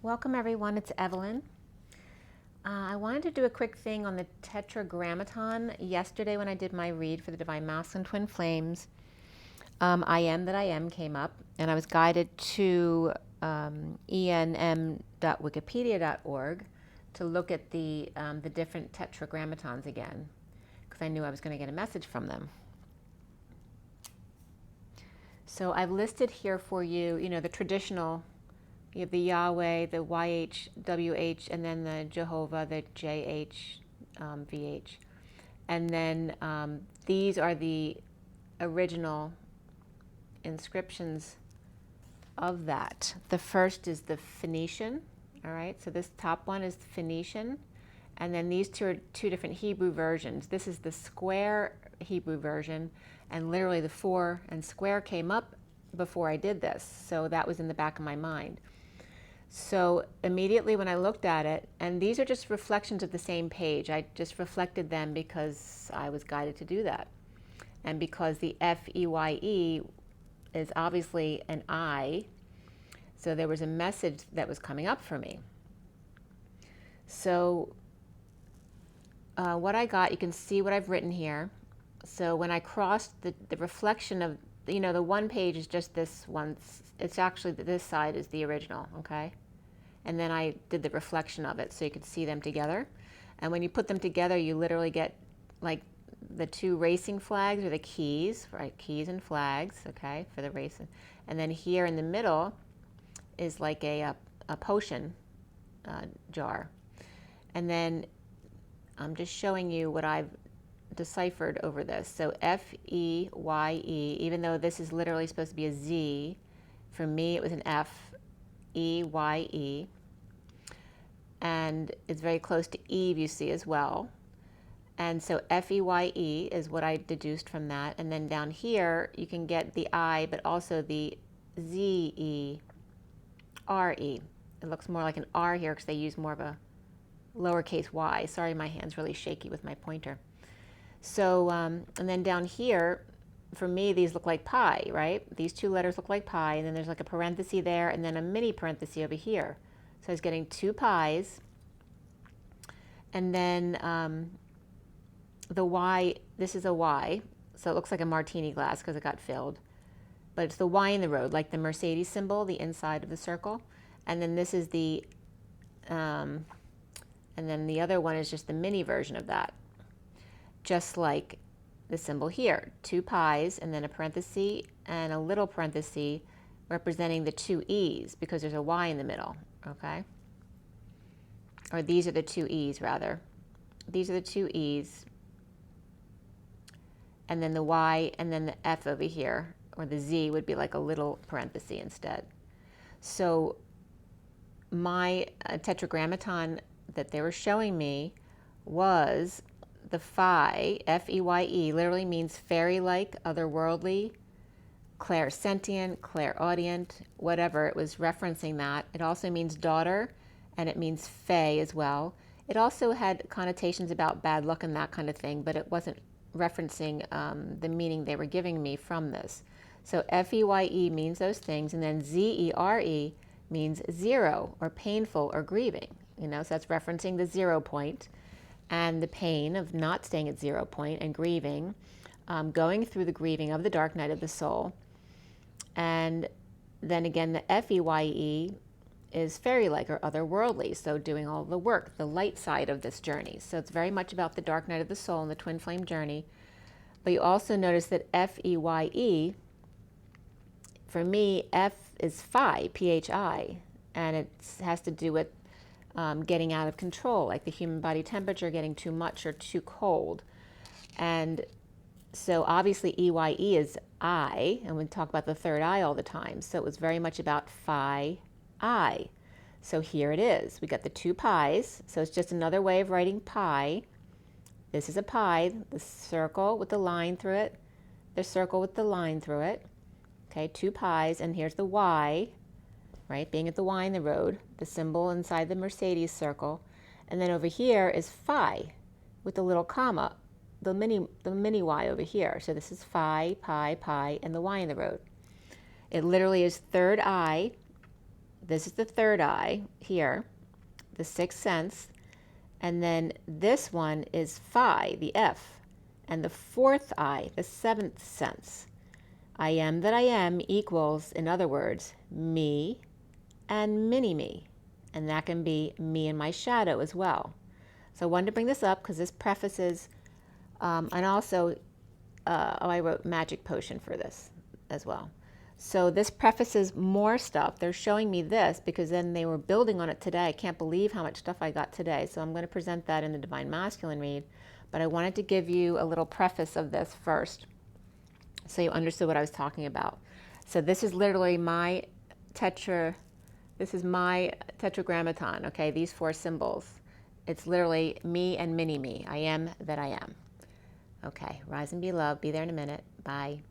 Welcome everyone, it's Evelyn. I wanted to do a quick thing on the Tetragrammaton. Yesterday when I did my read for the Divine Masculine Twin Flames, I Am That I Am came up, and I was guided to enm.wikipedia.org to look at the different Tetragrammatons again, because I knew I was going to get a message from them. So I've listed here for you, the traditional. You have the Yahweh, the YH, WH, and then the Jehovah, the JH, VH. And then these are the original inscriptions of that. The first is the Phoenician, all right? So this top one is the Phoenician. And then these two are two different Hebrew versions. This is the square Hebrew version, and literally the 4 and square came up before I did this. So that was in the back of my mind. So immediately when I looked at it, and these are just reflections of the same page, I just reflected them because I was guided to do that. And because the FEYE is obviously an I, so there was a message that was coming up for me. So what I got, you can see what I've written here. So when I crossed the reflection of, the one page is just this one. It's actually, this side is the original, okay? And then I did the reflection of it so you could see them together. And when you put them together, you literally get like the two racing flags or the keys, right? Keys and flags, okay, for the racing. And then here in the middle is like a potion jar. And then I'm just showing you what I've deciphered over this. So FEYE, even though this is literally supposed to be a Z, for me it was an FEYE, and it's very close to Eve, you see, as well. And so FEYE is what I deduced from that. And then down here you can get the I, but also the ZERE. It looks more like an R here because they use more of a lowercase y. Sorry, my hand's really shaky with my pointer. So, and then down here, for me, these look like pi, right? These two letters look like pi, and then there's like a parenthesis there, and then a mini parenthesis over here. So I was getting 2 pi's, and then the Y, this is a Y, so it looks like a martini glass because it got filled. But it's the Y in the road, like the Mercedes symbol, the inside of the circle. And then this is the, and then the other one is just the mini version of that. Just like the symbol here, 2 pi's and then a parenthesis and a little parenthesis representing the 2 E's because there's a Y in the middle, okay? Or these are the 2 E's rather. These are the 2 E's, and then the Y and then the F over here, or the Z would be like a little parenthesis instead. So my tetragrammaton that they were showing me was the Phi, F-E-Y-E, literally means fairy-like, otherworldly, clairsentient, clairaudient, whatever. It was referencing that. It also means daughter, and it means fae as well. It also had connotations about bad luck and that kind of thing, but it wasn't referencing the meaning they were giving me from this. So F-E-Y-E means those things, and then Z-E-R-E means zero, or painful, or grieving. So that's referencing the 0 point and the pain of not staying at 0 point and grieving, going through the grieving of the dark night of the soul. And then again, the F-E-Y-E is fairy-like or otherworldly, so doing all the work, the light side of this journey. So it's very much about the dark night of the soul and the twin flame journey. But you also notice that F-E-Y-E, for me, F is Phi, P-H-I, and it has to do with getting out of control, like the human body temperature getting too much or too cold. And so obviously EYE is I, and we talk about the third eye all the time. So it was very much about Phi, I. So here it is. We got the 2 pi's. So it's just another way of writing pi. This is a pi, the circle with the line through it, the circle with the line through it. Okay, 2 pi's, and here's the Y, right, being at the Y in the road, the symbol inside the Mercedes circle. And then over here is Phi with the little comma, the mini Y over here. So this is Phi, pi, pi, and the Y in the road. It literally is third eye, this is the third eye here, the sixth sense, and then this one is phi, the F, and the fourth eye, the seventh sense. I am that I am equals, in other words, me and mini-me, and that can be me and my shadow as well. So I wanted to bring this up because this prefaces, and also, I wrote magic potion for this as well. So this prefaces more stuff. They're showing me this because then they were building on it today. I can't believe how much stuff I got today. So I'm going to present that in the Divine Masculine read. But I wanted to give you a little preface of this first so you understood what I was talking about. So this is literally my tetragrammaton, okay? These four symbols. It's literally me and mini-me. I am that I am. Okay, rise and be loved. Be there in a minute. Bye.